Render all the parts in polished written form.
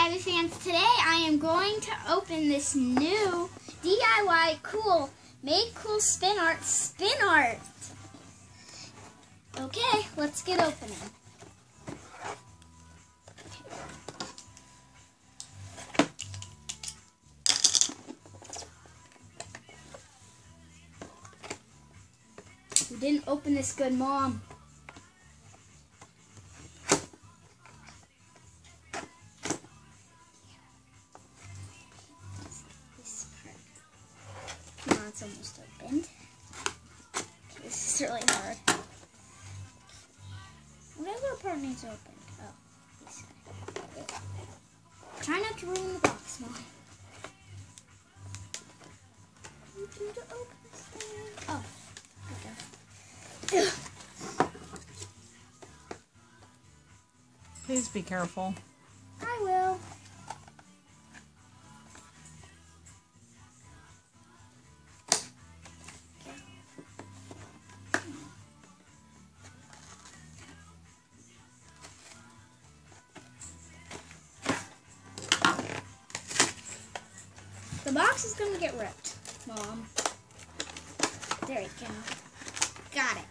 Ivy fans, today I am going to open this new DIY cool, made cool spin art. Okay, let's get opening. You didn't open this good, Mom. Come on, it's almost opened. Okay, this is really hard. What other part needs opened? Oh, this side. Try not to ruin the box, Mom. You need to open this thing. Oh, okay. Please be careful. I will. The box is going to get ripped, Mom. There you go. Got it.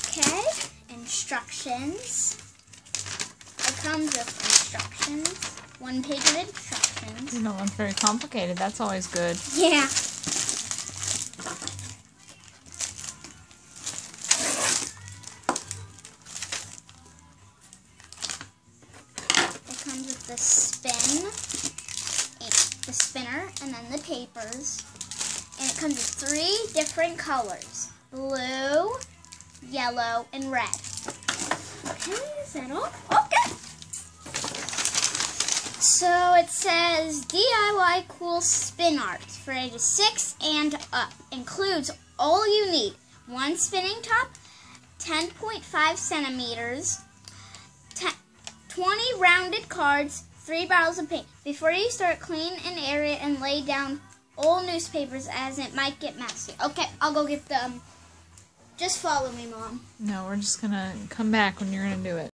Okay, instructions. It comes with instructions. One page of instructions. You don't look very complicated. That's always good. Yeah. Comes with the spinner, and then the papers. And it comes with 3 different colors: blue, yellow, and red. Okay, is that all? Okay. So it says DIY cool spin art for ages 6 and up. Includes all you need: 1 spinning top, 10.5 centimeters, 20 rounded cards, 3 bottles of paint. Before you start, clean an area and lay down old newspapers as it might get messy. Okay, I'll go get them. Just follow me, Mom. No, we're just going to come back when you're going to do it.